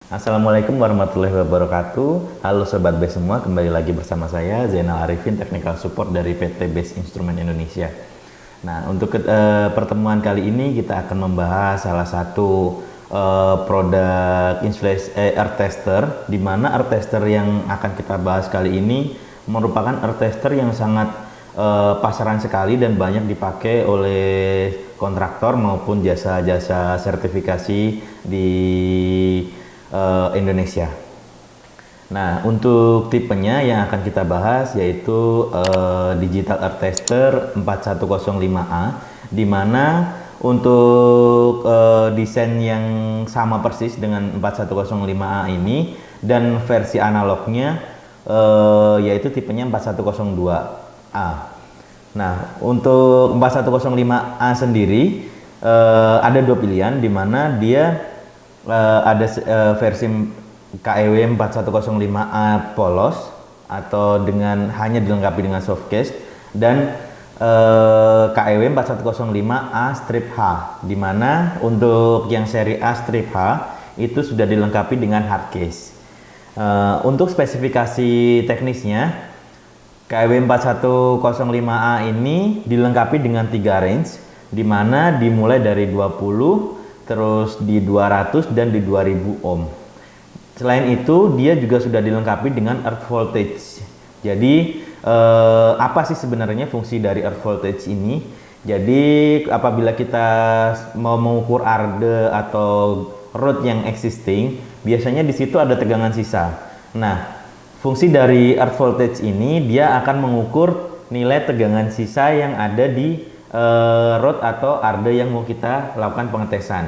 Assalamualaikum warahmatullahi wabarakatuh. Halo Sobat BES semua, kembali lagi bersama saya Zainal Arifin, Technical Support dari PT BES Instrumen Indonesia. Nah, untuk pertemuan kali ini kita akan membahas salah satu produk earth tester, di mana earth tester yang akan kita bahas kali ini merupakan earth tester yang sangat pasaran sekali dan banyak dipakai oleh kontraktor maupun jasa-jasa sertifikasi di Indonesia. Nah, untuk tipenya yang akan kita bahas yaitu Digital Earth Tester 4105A, di mana untuk desain yang sama persis dengan 4105A ini dan versi analognya yaitu tipenya 4102A. Nah, untuk 4105A sendiri ada dua pilihan, di mana dia ada versi KEW 4105A polos atau dengan hanya dilengkapi dengan softcase, dan KEW 4105A strip H, di mana untuk yang seri A strip H itu sudah dilengkapi dengan hardcase. Untuk spesifikasi teknisnya, KEW 4105A ini dilengkapi dengan 3 range, di mana dimulai dari 20, terus di 200 dan di 2000 ohm. Selain itu, dia juga sudah dilengkapi dengan earth voltage. Jadi apa sih sebenarnya fungsi dari earth voltage ini? Jadi apabila kita mau mengukur arde atau root yang existing, biasanya di situ ada tegangan sisa. Nah, fungsi dari earth voltage ini dia akan mengukur nilai tegangan sisa yang ada di root atau arde yang mau kita lakukan pengetesan.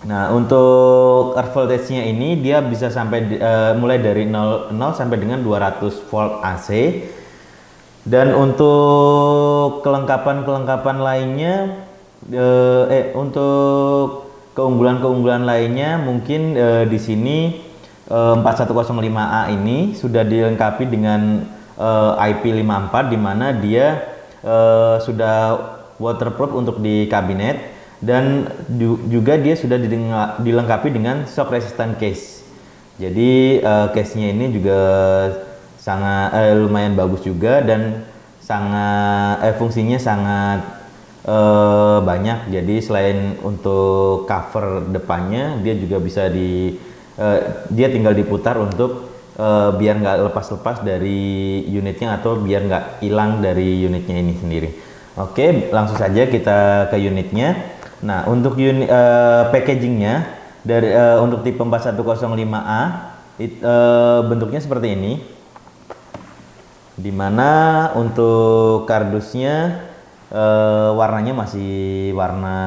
Nah, untuk earth voltage-nya ini dia bisa sampai mulai dari 0 sampai dengan 200 volt AC. Dan untuk kelengkapan lainnya, untuk keunggulan lainnya mungkin di sini 4105A ini sudah dilengkapi dengan IP54, di mana dia sudah waterproof untuk di kabinet, dan juga dia sudah dilengkapi dengan shock resistant case. Jadi case-nya ini juga sangat lumayan bagus juga, dan fungsinya sangat banyak. Jadi selain untuk cover depannya, dia juga bisa dia tinggal diputar untuk biar nggak lepas-lepas dari unitnya atau biar nggak hilang dari unitnya ini sendiri. Oke, langsung saja kita ke unitnya. Nah, untuk packagingnya dari untuk tipe 4105A bentuknya seperti ini, dimana untuk kardusnya warnanya masih warna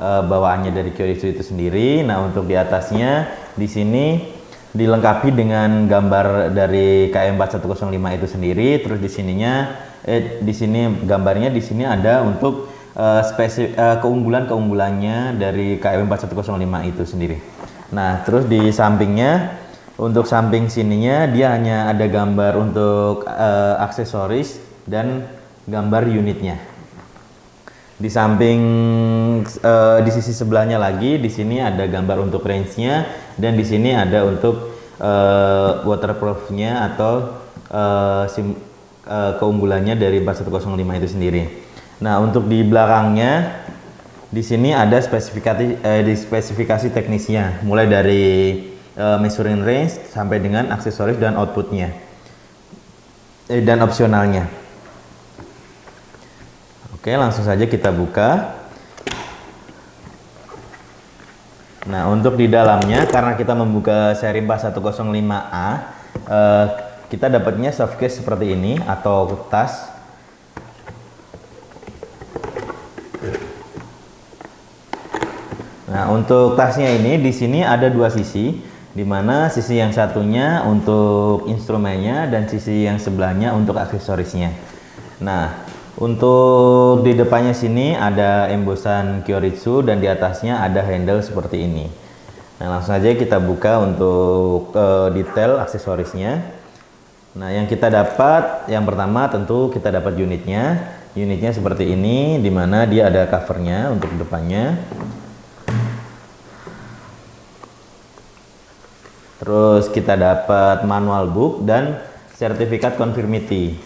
bawaannya dari Kyoritsu itu sendiri. Nah, untuk di atasnya di sini dilengkapi dengan gambar dari KM4105 itu sendiri. Terus di sini gambarnya di sini ada untuk keunggulannya dari KM4105 itu sendiri. Nah, terus di sampingnya, untuk samping sininya dia hanya ada gambar untuk aksesoris dan gambar unitnya. Di samping di sisi sebelahnya lagi, di sini ada gambar untuk range-nya, dan di sini ada untuk waterproof-nya atau keunggulannya dari 4105 itu sendiri. Nah, untuk di belakangnya di sini ada spesifikasi teknisnya, mulai dari measuring range sampai dengan aksesoris dan outputnya dan opsionalnya. Oke, langsung saja kita buka. Nah, untuk di dalamnya, karena kita membuka seri 4105A, kita dapatnya softcase seperti ini atau tas. Nah, untuk tasnya ini di sini ada dua sisi, di mana sisi yang satunya untuk instrumennya dan sisi yang sebelahnya untuk aksesorisnya. Nah, untuk di depannya sini ada embosan Kyoritsu, dan di atasnya ada handle seperti ini. Nah, langsung aja kita buka untuk detail aksesorisnya. Nah, yang kita dapat, yang pertama tentu kita dapat unitnya. Unitnya seperti ini, dimana dia ada covernya untuk depannya. Terus kita dapat manual book dan sertifikat conformity.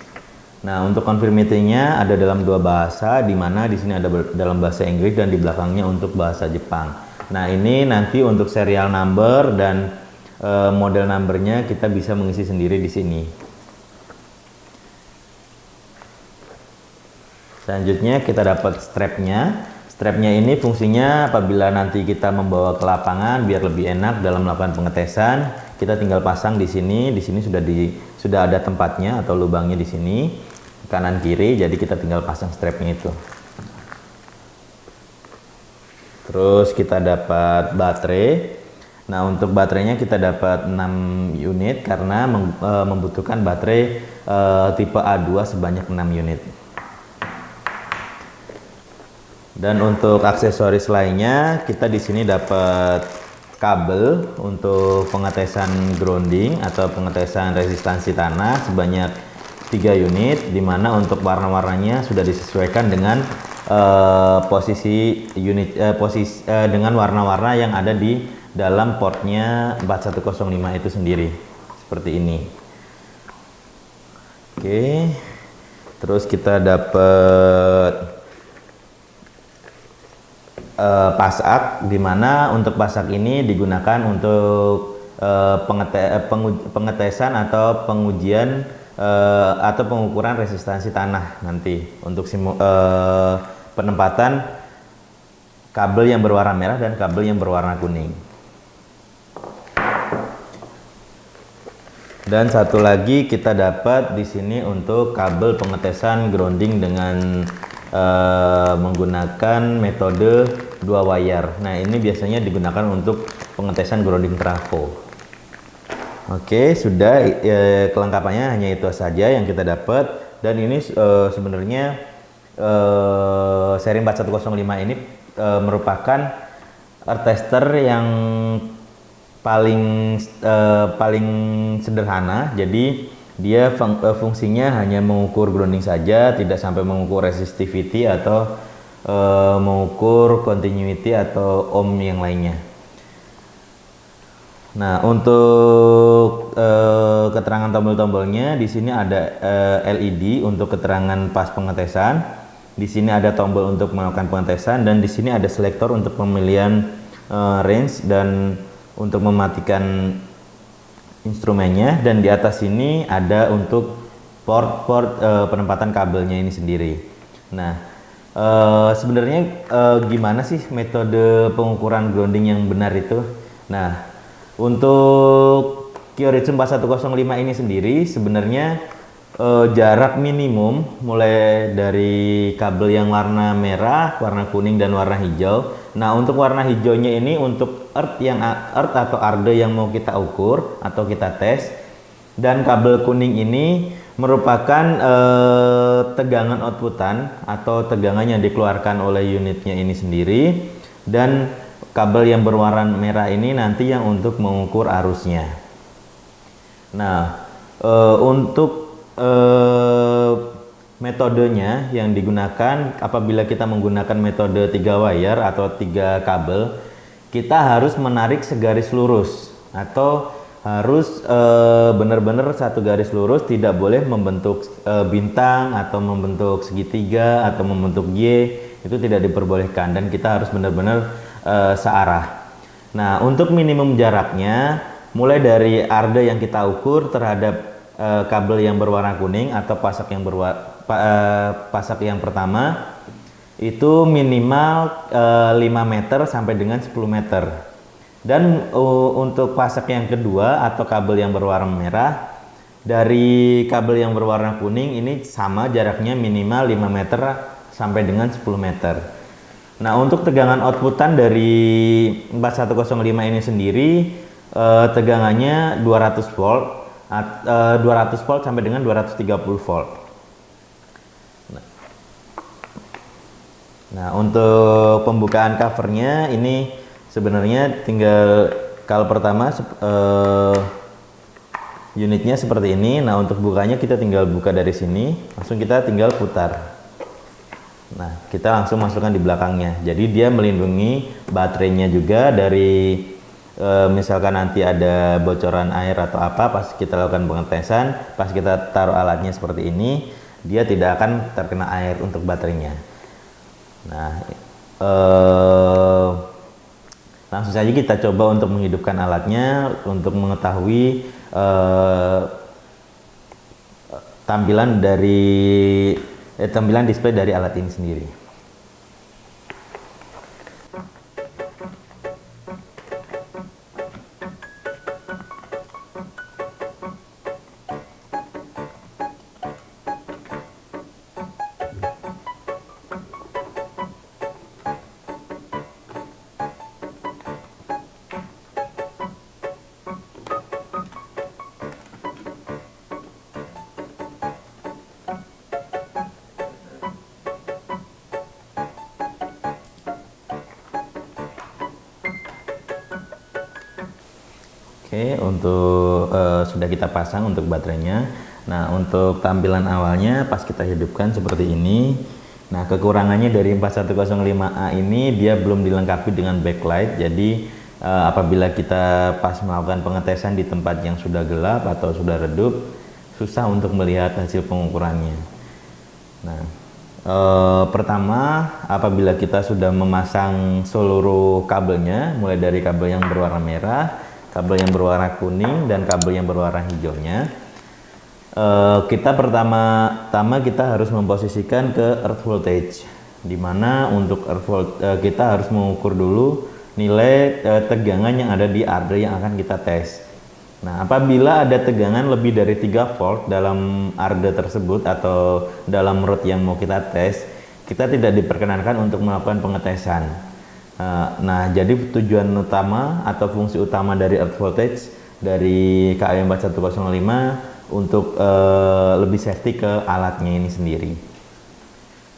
Nah, untuk conformity-nya ada dalam dua bahasa, di mana di sini ada dalam bahasa Inggris dan di belakangnya untuk bahasa Jepang. Nah, ini nanti untuk serial number dan model numbernya kita bisa mengisi sendiri di sini. Selanjutnya kita dapat strapnya. Strapnya ini fungsinya apabila nanti kita membawa ke lapangan biar lebih enak dalam melakukan pengetesan, kita tinggal pasang di sini. Di sini sudah ada tempatnya atau lubangnya di sini kanan kiri, jadi kita tinggal pasang strapnya itu. Terus kita dapat baterai. Nah, untuk baterainya kita dapat 6 unit karena membutuhkan baterai tipe A2 sebanyak 6 unit. Dan untuk aksesoris lainnya, kita di sini dapat kabel untuk pengetesan grounding atau pengetesan resistansi tanah sebanyak 3 unit, dimana untuk warna-warnanya sudah disesuaikan dengan posisi unit dengan warna-warna yang ada di dalam portnya 4105 itu sendiri, seperti ini. Oke, terus kita dapat pasak, dimana untuk pasak ini digunakan untuk pengetesan atau pengujian atau pengukuran resistansi tanah nanti untuk penempatan kabel yang berwarna merah dan kabel yang berwarna kuning. Dan satu lagi kita dapat di sini untuk kabel pengetesan grounding dengan menggunakan metode 2 wire. Nah, ini biasanya digunakan untuk pengetesan grounding trafo. Oke, sudah kelengkapannya hanya itu saja yang kita dapat. Dan ini sebenarnya seri 4105 ini merupakan earth tester yang paling sederhana. Jadi dia fungsinya hanya mengukur grounding saja, tidak sampai mengukur resistivity atau mengukur continuity atau ohm yang lainnya. Nah, untuk keterangan tombol-tombolnya di sini ada LED untuk keterangan pas pengetesan. Di sini ada tombol untuk melakukan pengetesan dan di sini ada selektor untuk pemilihan range dan untuk mematikan instrumennya, dan di atas sini ada untuk port penempatan kabelnya ini sendiri. Nah, sebenarnya gimana sih metode pengukuran grounding yang benar itu? Nah, untuk Kyoritsu 4105 ini sendiri sebenarnya jarak minimum mulai dari kabel yang warna merah, warna kuning dan warna hijau. Nah, untuk warna hijaunya ini untuk earth atau arde yang mau kita ukur atau kita tes, dan kabel kuning ini merupakan tegangan outputan atau tegangan yang dikeluarkan oleh unitnya ini sendiri, dan kabel yang berwarna merah ini nanti yang untuk mengukur arusnya. Nah, untuk metodenya yang digunakan apabila kita menggunakan metode 3 wire atau 3 kabel, kita harus menarik segaris lurus atau harus benar-benar satu garis lurus, tidak boleh membentuk bintang atau membentuk segitiga atau membentuk Y, itu tidak diperbolehkan dan kita harus benar-benar searah. Nah, untuk minimum jaraknya mulai dari arde yang kita ukur terhadap kabel yang berwarna kuning atau pasak yang pertama itu minimal 5 meter sampai dengan 10 meter. Dan untuk pasak yang kedua atau kabel yang berwarna merah dari kabel yang berwarna kuning ini sama jaraknya minimal 5 meter sampai dengan 10 meter. Nah, untuk tegangan outputan dari 4105 ini sendiri tegangannya 200 volt sampai dengan 230 volt. Nah, untuk pembukaan covernya ini sebenarnya tinggal kalau pertama unitnya seperti ini. Nah, untuk bukanya kita tinggal buka dari sini, langsung kita tinggal putar. Nah, kita langsung masukkan di belakangnya. Jadi dia melindungi baterainya juga dari misalkan nanti ada bocoran air atau apa pas kita lakukan pengetesan, pas kita taruh alatnya seperti ini, dia tidak akan terkena air untuk baterainya. Nah, langsung saja kita coba untuk menghidupkan alatnya untuk mengetahui tampilan display dari alat ini sendiri. Oke, untuk sudah kita pasang untuk baterainya. Nah, untuk tampilan awalnya pas kita hidupkan seperti ini. Nah, kekurangannya dari 4105A ini dia belum dilengkapi dengan backlight. Jadi apabila kita pas melakukan pengetesan di tempat yang sudah gelap atau sudah redup, susah untuk melihat hasil pengukurannya. Nah, pertama apabila kita sudah memasang seluruh kabelnya, mulai dari kabel yang berwarna merah, kabel yang berwarna kuning, dan kabel yang berwarna hijaunya, kita pertama-tama kita harus memposisikan ke earth voltage, dimana untuk earth kita harus mengukur dulu nilai tegangan yang ada di arde yang akan kita tes. Nah, apabila ada tegangan lebih dari 3 volt dalam arde tersebut atau dalam rod yang mau kita tes, kita tidak diperkenankan untuk melakukan pengetesan. Nah, jadi tujuan utama atau fungsi utama dari earth voltage dari KAW 4105 untuk lebih safety ke alatnya ini sendiri.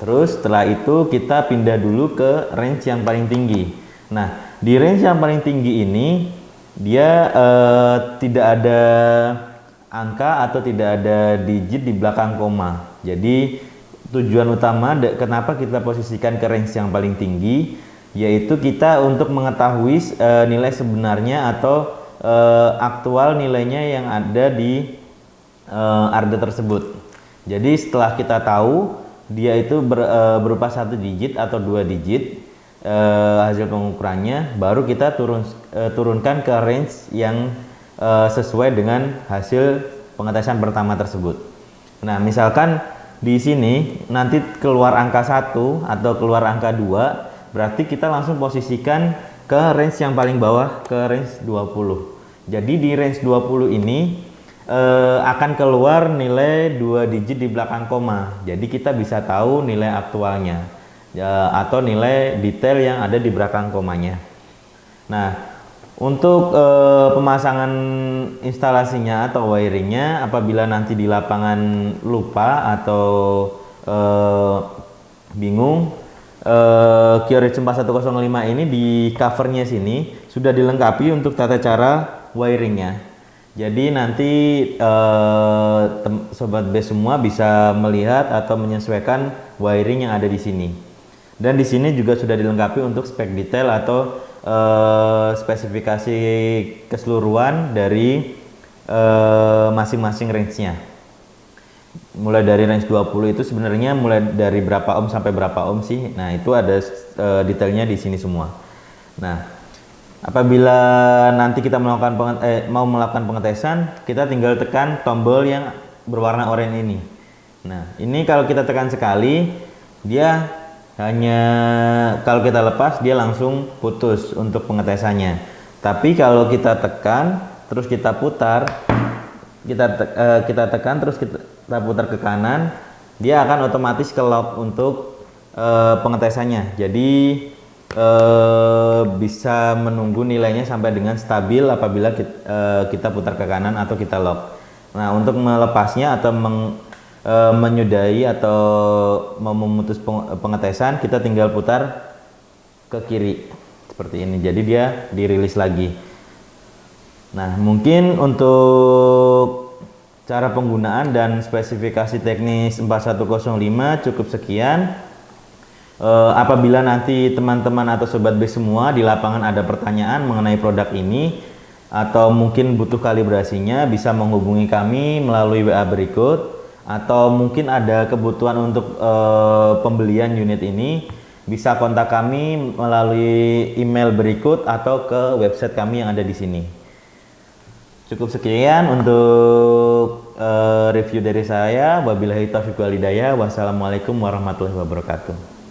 Terus setelah itu kita pindah dulu ke range yang paling tinggi. Nah, di range yang paling tinggi ini dia tidak ada angka atau tidak ada digit di belakang koma. Jadi tujuan utama kenapa kita posisikan ke range yang paling tinggi, yaitu kita untuk mengetahui nilai sebenarnya atau aktual nilainya yang ada di arde tersebut. Jadi setelah kita tahu dia itu berupa 1 digit atau 2 digit hasil pengukurannya, baru kita turunkan ke range yang sesuai dengan hasil pengetesan pertama tersebut. Nah, misalkan di sini nanti keluar angka 1 atau keluar angka 2, berarti kita langsung posisikan ke range yang paling bawah, ke range 20. Jadi di range 20 ini akan keluar nilai 2 digit di belakang koma. Jadi kita bisa tahu nilai aktualnya atau nilai detail yang ada di belakang komanya. Nah, untuk pemasangan instalasinya atau wiringnya, apabila nanti di lapangan lupa atau bingung, QRH 4105 ini di covernya sini sudah dilengkapi untuk tata cara wiringnya. Jadi nanti sobat B semua bisa melihat atau menyesuaikan wiring yang ada di sini. Dan di sini juga sudah dilengkapi untuk spek detail atau spesifikasi keseluruhan dari masing-masing range-nya. Mulai dari range 20 itu sebenarnya mulai dari berapa ohm sampai berapa ohm sih. Nah, itu ada detailnya di sini semua. Nah, apabila nanti kita mau melakukan pengetesan, kita tinggal tekan tombol yang berwarna oranye ini. Nah, ini kalau kita tekan sekali, dia hanya kalau kita lepas dia langsung putus untuk pengetesannya. Tapi kalau kita tekan terus kita putar, kita tekan terus kita putar ke kanan, dia akan otomatis ke lock untuk pengetesannya. Jadi bisa menunggu nilainya sampai dengan stabil apabila kita putar ke kanan atau kita lock. Nah, untuk melepasnya atau menyudahi atau memutus pengetesan, kita tinggal putar ke kiri seperti ini. Jadi dia dirilis lagi. Nah, mungkin untuk cara penggunaan dan spesifikasi teknis 4105 cukup sekian. Apabila nanti teman-teman atau sobat B semua di lapangan ada pertanyaan mengenai produk ini atau mungkin butuh kalibrasinya, bisa menghubungi kami melalui WA berikut, atau mungkin ada kebutuhan untuk pembelian unit ini, bisa kontak kami melalui email berikut atau ke website kami yang ada di sini. Cukup sekian untuk review dari saya. Wabillahi taufiq wal hidayah. Wassalamualaikum warahmatullahi wabarakatuh.